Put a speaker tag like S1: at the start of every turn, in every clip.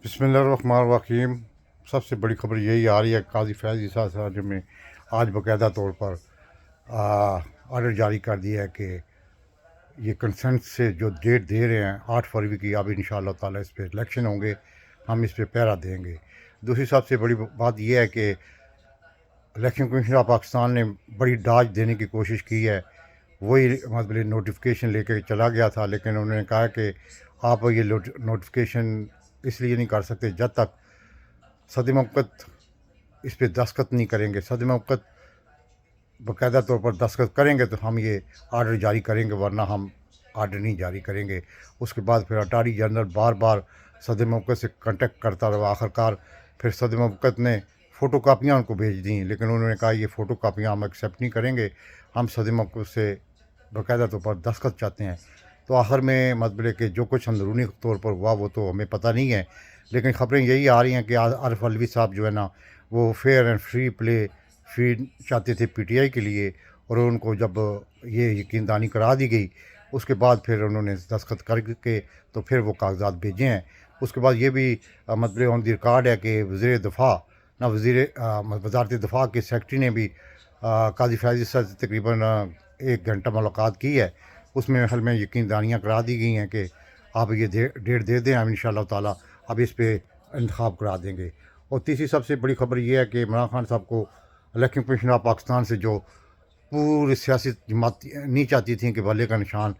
S1: बिस्मिल्लाहिर्रहमानिर्रहीम। सबसे बड़ी खबर यही आ रही है काजी फैज़ ईसा साहब ने आज बाकायदा तौर पर ऑर्डर जारी कर दिया है कि ये कंसेंट से जो डेट दे रहे हैं 8 फरवरी की, अब इंशाअल्लाह ताला इस पर इलेक्शन होंगे, हम इस पर पहरा देंगे। दूसरी सबसे बड़ी बात यह है कि इलेक्शन कमीशन ऑफ पाकिस्तान ने बड़ी डाज देने की कोशिश की है। वही मतलब नोटिफिकेशन लेके चला गया था, लेकिन उन्होंने कहा कि आप ये नोटिफिकेशन इसलिए नहीं कर सकते जब तक सद मौक़त इस पर दस्तखत नहीं करेंगे। सद मौक़त बाकायदा तौर पर दस्तखत करेंगे तो हम ये आर्डर जारी करेंगे, वरना हम आर्डर नहीं जारी करेंगे। उसके बाद फिर अटारी जनरल बार बार सदर मौक़त से कांटेक्ट करता रहा। आखिरकार फिर सदर मौक़त ने फ़ोटो कापियाँ उनको भेज दी, लेकिन उन्होंने कहा ये फ़ोटो कापियाँ हम एक्सेप्ट नहीं करेंगे, हम सदर मौक़त से बाकायदा तौर पर दस्तखत चाहते हैं। तो आखिर में मतलब कि जो कुछ अंदरूनी तौर पर हुआ वो तो हमें पता नहीं है, लेकिन ख़बरें यही आ रही हैं कि आरिफ अलवी साहब जो है ना, वो fair and free play feed चाहते थे पीटीआई के लिए, और उनको जब ये यकीनदानी करा दी गई उसके बाद फिर उन्होंने दस्तखत करके तो फिर वो कागजात भेजे हैं। उसके बाद ये भी मतलब ऑन द रिकॉर्ड है कि वज़ीर दफ़ा ना वज़ारत दफ़ा के सेक्रेटरी ने भी काजी फैज़ से तकरीबन 1 घंटा मुलाकात की है। उसमें हल में यकीनदानियाँ करा दी गई हैं कि आप ये डेट दे दें, हम इंशाअल्लाह ताला अब इस पे इंतखाब करा देंगे। और तीसरी सबसे बड़ी खबर ये है कि इमरान खान साहब को इलेक्शन कमीशन ऑफ पाकिस्तान से जो पूरी सियासी जमात नहीं चाहती थी कि भले का निशान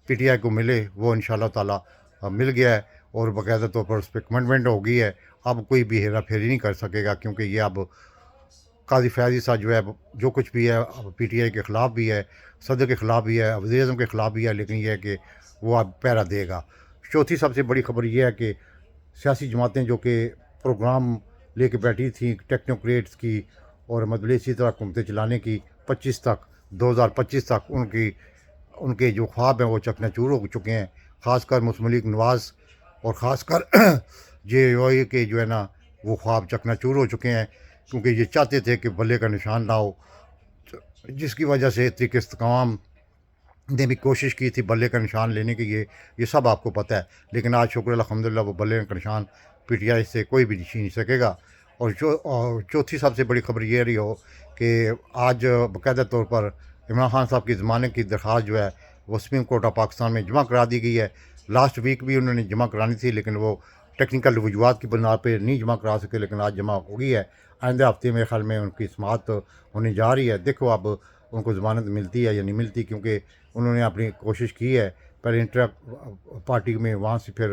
S1: पीटीआई को मिले, वो इंशाअल्लाह ताला मिल गया है, और बाकायदा तौर पर उस पर कमिटमेंट हो गई है। अब कोई भी हेरा फेरी नहीं कर सकेगा, क्योंकि ये अब काजी फैज़ ईसा जो है, जो कुछ भी है अब पीटीआई के ख़िलाफ़ भी है, सदर के ख़िलाफ़ भी है, वज़ीर-ए-आज़म के ख़िलाफ़ भी है, लेकिन यह है कि वो अब पहरा देगा। चौथी सबसे बड़ी खबर यह है कि सियासी जमातें जो कि प्रोग्राम लेके बैठी थी टेक्नोक्रेट्स की और मतलब इसी तरह हुकूमतें चलाने की 2025 तक उनके जो ख्वाब हैं वो चकनाचूर हो चुके हैं। ख़ासकर मुस्लिम लीग नवाज़ और ख़ासकर जेओआई के जो है ना, वो ख्वाब चकनाचूर हो चुके हैं, क्योंकि ये चाहते थे कि भले का निशान ना हो, जिसकी वजह से तहरीक इस्तेकाम ने भी कोशिश की थी बल्ले का निशान लेने की। ये सब आपको पता है, लेकिन आज शुक्र अल्हम्दुलिल्लाह वो बल्ले का निशान पीटीआई से कोई भी छीन नहीं सकेगा। और चौथी सबसे बड़ी खबर ये रही हो कि आज बाकायदा तौर पर इमरान खान साहब की ज़मानत की दरख्वास्त जो है वो सुप्रीम कोर्ट ऑफ पाकिस्तान में जमा करा दी गई है। लास्ट वीक भी उन्होंने जमा करानी थी, लेकिन वो टेक्निकल वजूहत की बुनियाद पर नहीं जमा करा सके, लेकिन आज जमा हो गई है। आइंदे हफ्ते मेरे ख्याल में उनकी समाअत होने जा रही है। देखो अब उनको ज़मानत मिलती है या नहीं मिलती, क्योंकि उन्होंने अपनी कोशिश की है पहले इंटर पार्टी में, वहाँ से फिर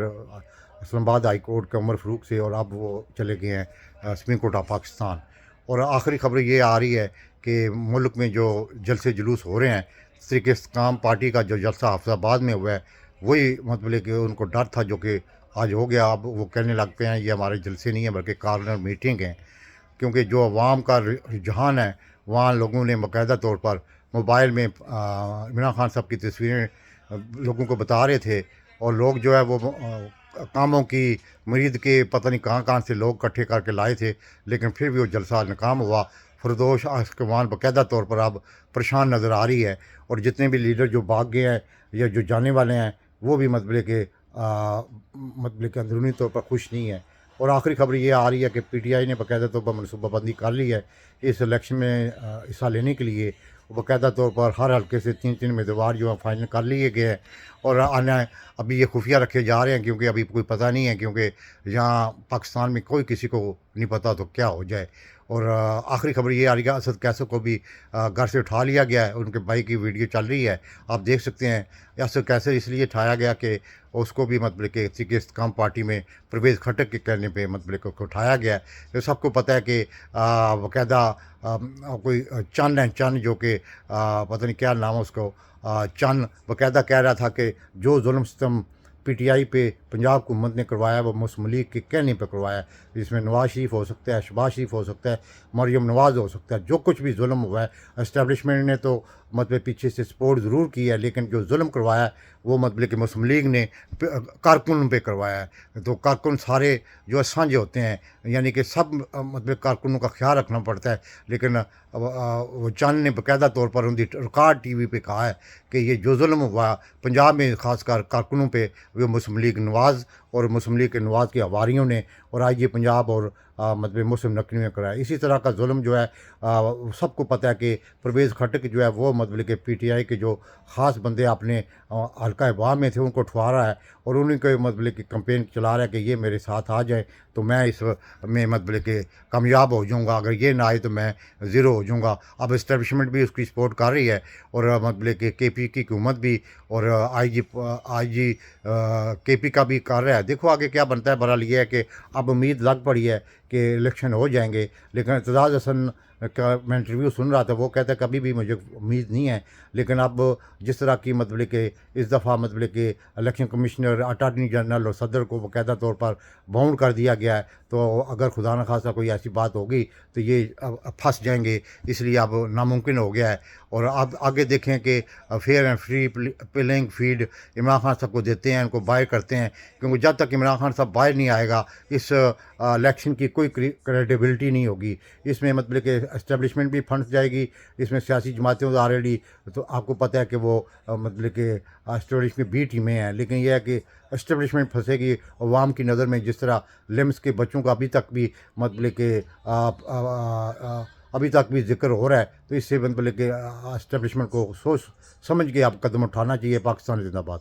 S1: इस्लामाबाद हाई कोर्ट के उमर फ़ारूक से, और अब वो चले गए हैं सुप्रीम कोर्ट ऑफ पाकिस्तान। और आखिरी खबर ये आ रही है कि मुल्क में जो जलसे जुलूस हो रहे हैं, तहरीक इस्तेकाम पार्टी का जो जलसा हफ्साबाद में हुआ है, वही मतलब कि उनको डर था जो कि आज हो गया। अब वो कहने लगते हैं ये हमारे जलसे नहीं है बल्कि कॉर्नर मीटिंग है, क्योंकि जो अवाम का रुझान है वहाँ लोगों ने बाकायदा तौर पर मोबाइल में इमरान खान साहब की तस्वीरें लोगों को बता रहे थे, और लोग जो है वो कामों की मरीद के पता नहीं कहाँ कहाँ से लोग इकट्ठे करके लाए थे, लेकिन फिर भी वो जलसा नाकाम हुआ। फरदोश आसकवान बाकायदा तौर पर अब परेशान नज़र आ रही है, और जितने भी लीडर जो भाग गए हैं या जो जाने वाले हैं वो भी मतलब के अंदरूनी तौर पर खुश नहीं है। और आखिरी खबर ये आ रही है कि पीटीआई ने बाकायदा तौर पर मनसूबाबंदी कर ली है इस इलेक्शन में हिस्सा लेने के लिए। बाकायदा तौर पर हर हल्के से 3-3 उम्मीदवार जो हैं फाइनल कर लिए गए हैं, और आना अभी ये खुफिया रखे जा रहे हैं, क्योंकि अभी कोई पता नहीं है, क्योंकि यहाँ पाकिस्तान में कोई किसी को नहीं पता तो क्या हो जाए। और आखिरी खबर ये आ रही है असद कैसर को भी घर से उठा लिया गया है। उनके भाई की वीडियो चल रही है, आप देख सकते हैं। असद कैसर इसलिए उठाया गया कि उसको भी मतलब कि तहरीक इस्तेकाम पार्टी में परवेज़ खटक के कहने पे मतलब को उठाया गया है। तो सबको पता है कि बाकायदा कोई चंद है, चंद जो कि पता नहीं क्या नाम है उसको, चंद बाकायदा कह रहा था कि जो जुल्म सितम पीटीआई पे पंजाब हुकूमत ने करवाया वो मुस्लिम लीग के कहने पे करवाया है, जिसमें नवाज शरीफ हो सकता है, शहबाज शरीफ हो सकता है, मरियम नवाज़ हो सकता है। जो कुछ भी जुल्म हुआ है इस्टेब्लिशमेंट ने तो मतलब पीछे से सपोर्ट ज़रूर की है, लेकिन जो जुल्म करवाया है वो मतलब कि मुस्लिम लीग ने कारकुन पे करवाया है। तो कारकुन सारे जो है साझे होते हैं, यानी कि सब मतलब कारकुनों का ख्याल रखना पड़ता है। लेकिन वो चंद ने बाकायदा तौर पर उनकी रिकॉर्ड टीवी पे कहा है कि ये जो जुल्म हुआ पंजाब में ख़ासकर कारकुनों पे, वो मुस्लिम लीग नवाज़ और मुस्लिम लीग के नवाज के हवारियों ने और IG पंजाब और मतलब मुस्लिम नकवी ने कराया। इसी तरह का जुल्म जो है सबको पता है कि परवेज़ खटक जो है वो मतलब कि PTI के जो ख़ास बंदे अपने हल्का अवाम में थे उनको उठवा रहा है और उन्हीं को मतलब कि कंपेन चला रहा है कि ये मेरे साथ आ जाए तो मैं इस में मतलब कि कामयाब हो जाऊँगा, अगर ये ना आए तो मैं ज़ीरो हो जाऊँगा। अब इस्टेब्लिशमेंट भी उसकी सपोर्ट कर रही है और मतलब कि KP की हुकूमत भी और IG KP का भी कर रहा है। देखो आगे क्या बनता है। बहरहाल ये है कि अब उम्मीद लग पड़ी है कि इलेक्शन हो जाएंगे, लेकिन एतजाज़ हसन का मैं इंटरव्यू सुन रहा था, वो कहता है कभी भी मुझे उम्मीद नहीं है, लेकिन अब जिस तरह की मतलब कि इस दफ़ा मतलब कि इलेक्शन कमिश्नर, अटॉर्नी जनरल और सदर को बाकायदा तौर पर बाउंड कर दिया गया है, तो अगर खुदा न खास्ता कोई ऐसी बात होगी तो ये अब फंस जाएंगे, इसलिए अब नामुमकिन हो गया है। और अब आगे देखें कि fair and free playing field Imran Khan साहब को देते हैं, इनको बाय करते हैं, क्योंकि जब तक इमरान खान साहब बाहर नहीं आएगा इस इलेक्शन की कोई क्रेडिबिलिटी नहीं होगी। इसमें मतलब कि इस्टेब्लिशमेंट भी फंस जाएगी, इसमें सियासी जमातें तो ऑलरेडी तो आपको पता है कि वो मतलब कि इस्टेब्लिश में 20 टीमें हैं, लेकिन यह है कि इस्टेब्लिशमेंट फंसेगी अवाम की नज़र में। जिस तरह लिम्स के बच्चों का अभी तक भी मतलब कि अभी तक भी जिक्र हो रहा है, तो इससे मतलब कि इस्टेब्लिशमेंट को सोच समझ के आप कदम उठाना चाहिए। पाकिस्तान जिंदाबाद।